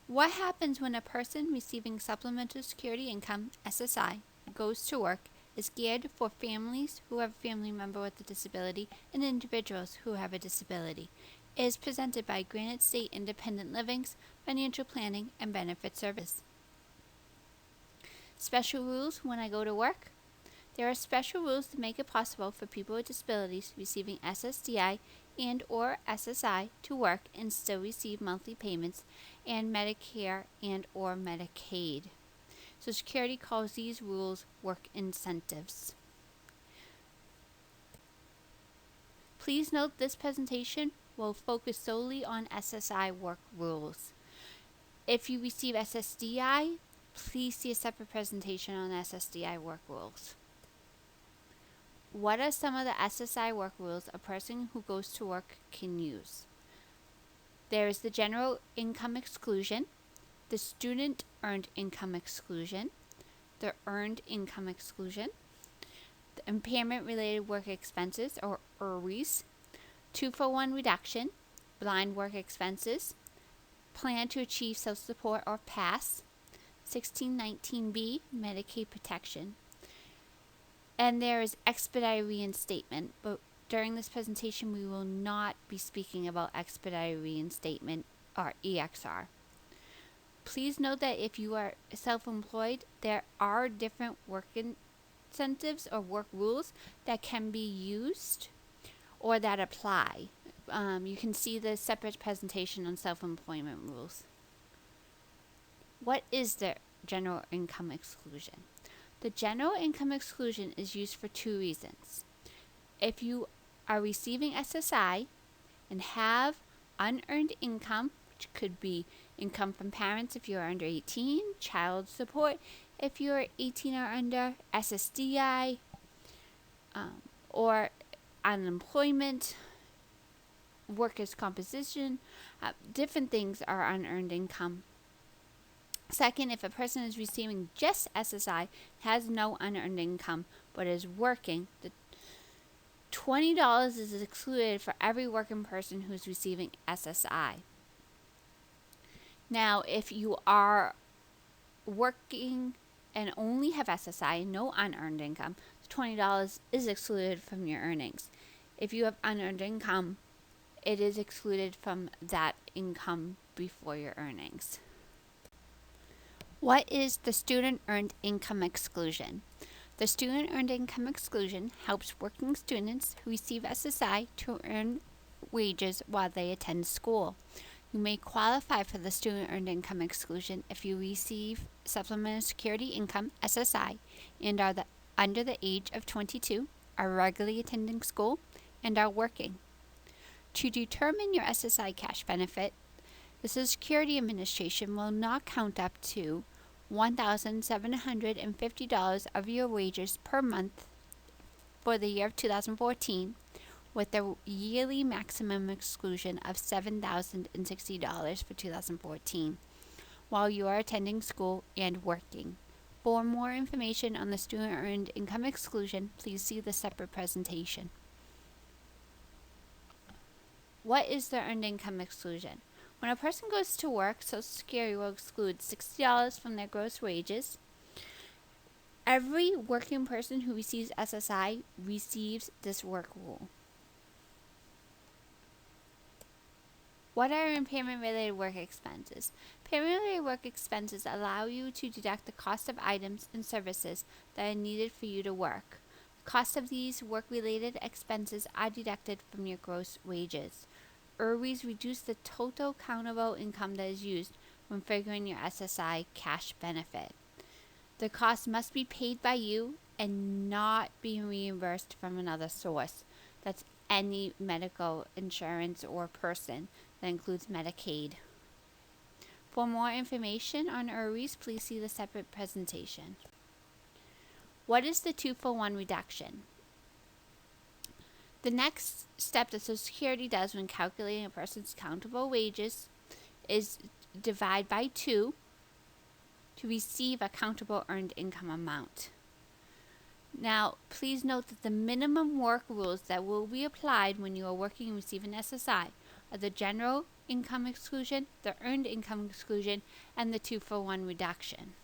What happens when a person receiving supplemental security income, SSI, goes to work is geared for families who have a family member with a disability and individuals who have a disability. It is presented by Granite State Independent Living's Financial Planning and Benefit Service. Special rules when I go to work. There are special rules to make it possible for people with disabilities receiving SSDI and or SSI to work and still receive monthly payments and Medicare and or Medicaid. Social Security calls these rules work incentives. Please note this presentation will focus solely on SSI work rules. If you receive SSDI, please see a separate presentation on SSDI work rules. What are some of the SSI work rules a person who goes to work can use? There is the general income exclusion, the student earned income exclusion, the earned income exclusion, the impairment related work expenses or IRWs, 2-for-1 reduction, blind work expenses, plan to achieve self-support or PASS, 1619B, Medicaid protection. And there is expedited reinstatement, but during this presentation we will not be speaking about expedited reinstatement or EXR. Please note that if you are self-employed, there are different work incentives or work rules that can be used or that apply. You can see the separate presentation on self-employment rules. What is the general income exclusion? The general income exclusion is used for two reasons. If you are receiving SSI and have unearned income, which could be income from parents if you are under 18, child support if you are 18 or under, SSDI, or unemployment, workers' compensation, different things are unearned income. Second, if a person is receiving just SSI, has no unearned income, but is working, the $20 is excluded for every working person who's receiving SSI. Now, if you are working and only have SSI, no unearned income, the $20 is excluded from your earnings. If you have unearned income, it is excluded from that income before your earnings. What is the student earned income exclusion? The student earned income exclusion helps working students who receive SSI to earn wages while they attend school. You may qualify for the student earned income exclusion if you receive supplemental security income SSI and are under the age of 22, are regularly attending school, and are working. To determine your SSI cash benefit, the Social Security Administration will not count up to $1,750 of your wages per month for the year of 2014, with a yearly maximum exclusion of $7,060 for 2014, while you are attending school and working. For more information on the student earned income exclusion, please see the separate presentation. What is the earned income exclusion? When a person goes to work, Social Security will exclude $60 from their gross wages. Every working person who receives SSI receives this work rule. What are impairment-related work expenses? Impairment-related work expenses allow you to deduct the cost of items and services that are needed for you to work. The cost of these work-related expenses are deducted from your gross wages. IRWs reduce the total countable income that is used when figuring your SSI cash benefit. The cost must be paid by you and not be reimbursed from another source. That's any medical insurance or person. That includes Medicaid. For more information on IRWs, please see the separate presentation. What is the 2-for-1 reduction? The next step that Social Security does when calculating a person's countable wages is divide by 2 to receive a countable earned income amount. Now, please note that the minimum work rules that will be applied when you are working and receiving SSI are the general income exclusion, the earned income exclusion, and the 2-for-1 reduction.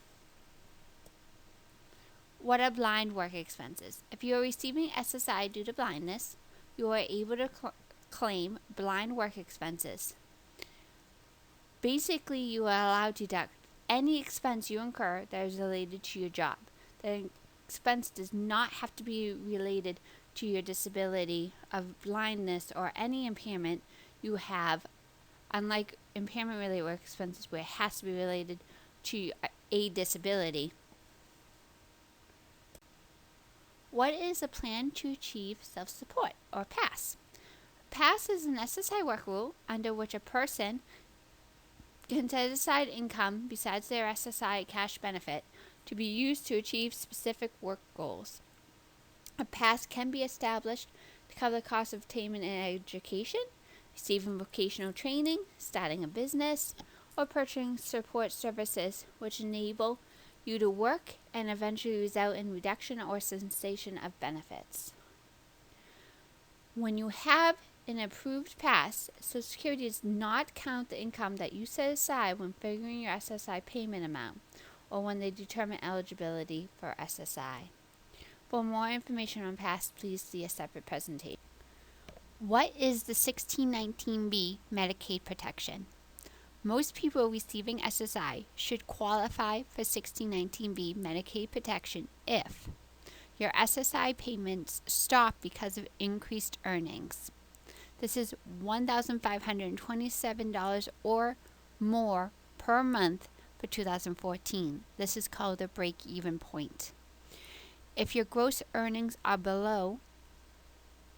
What are blind work expenses? If you are receiving SSI due to blindness, you are able to claim blind work expenses. Basically, you are allowed to deduct any expense you incur that is related to your job. The expense does not have to be related to your disability of blindness or any impairment you have, unlike impairment-related work expenses where it has to be related to a disability. What is a plan to achieve self-support, or PASS? PASS is an SSI work rule under which a person can set aside income besides their SSI cash benefit to be used to achieve specific work goals. A PASS can be established to cover the cost of attainment in education, receiving vocational training, starting a business, or purchasing support services which enable you to work and eventually result in reduction or cessation of benefits. When you have an approved PASS, Social Security does not count the income that you set aside when figuring your SSI payment amount or when they determine eligibility for SSI. For more information on PASS, please see a separate presentation. What is the 1619B Medicaid protection? Most people receiving SSI should qualify for 1619B Medicaid protection if your SSI payments stop because of increased earnings. This is $1,527 or more per month for 2014. This is called the break-even point. If your gross earnings are below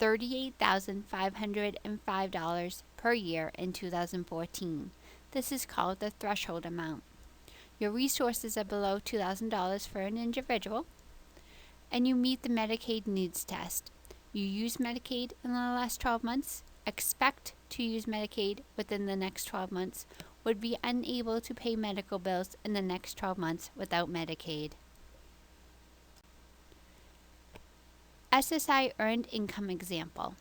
$38,505 per year in 2014, this is called the threshold amount. Your resources are below $2,000 for an individual, and you meet the Medicaid needs test. You use Medicaid in the last 12 months, expect to use Medicaid within the next 12 months, would be unable to pay medical bills in the next 12 months without Medicaid. SSI earned income example.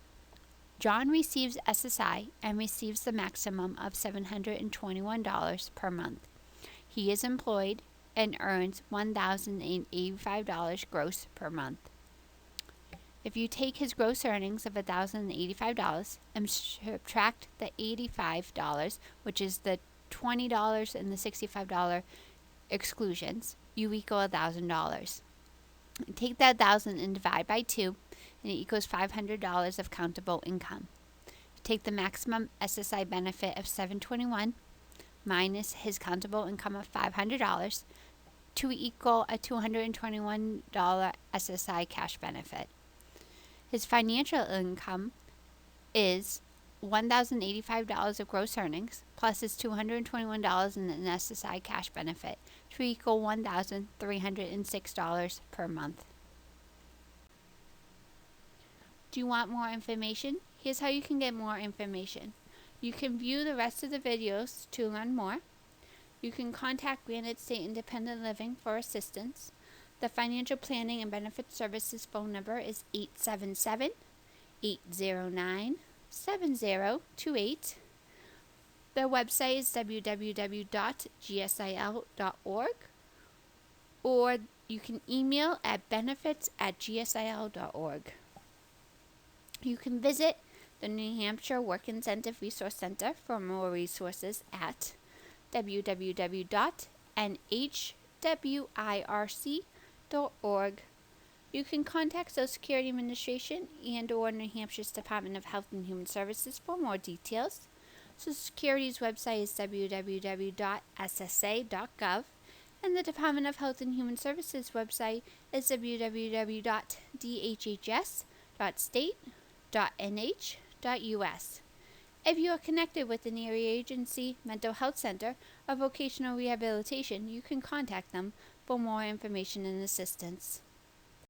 John receives SSI and receives the maximum of $721 per month. He is employed and earns $1,085 gross per month. If you take his gross earnings of $1,085 and subtract the $85, which is the $20 and the $65 exclusions, you equal $1,000. Take that 1,000 and divide by 2, and it equals $500 of countable income. Take the maximum SSI benefit of $721 minus his countable income of $500 to equal a $221 SSI cash benefit. His financial income is $1,085 of gross earnings plus his $221 in an SSI cash benefit to equal $1,306 per month. Do you want more information? Here's how you can get more information. You can view the rest of the videos to learn more. You can contact Granite State Independent Living for assistance. The Financial Planning and Benefits Services phone number is 877-809-7028. Their website is www.gsil.org, or you can email at benefits@gsil.org. You can visit the New Hampshire Work Incentive Resource Center for more resources at www.nhwirc.org. You can contact Social Security Administration and/or New Hampshire's Department of Health and Human Services for more details. Social Security's website is www.ssa.gov, and the Department of Health and Human Services website is www.dhhs.state.nh.us. If you are connected with an area agency, mental health center, or vocational rehabilitation, you can contact them for more information and assistance.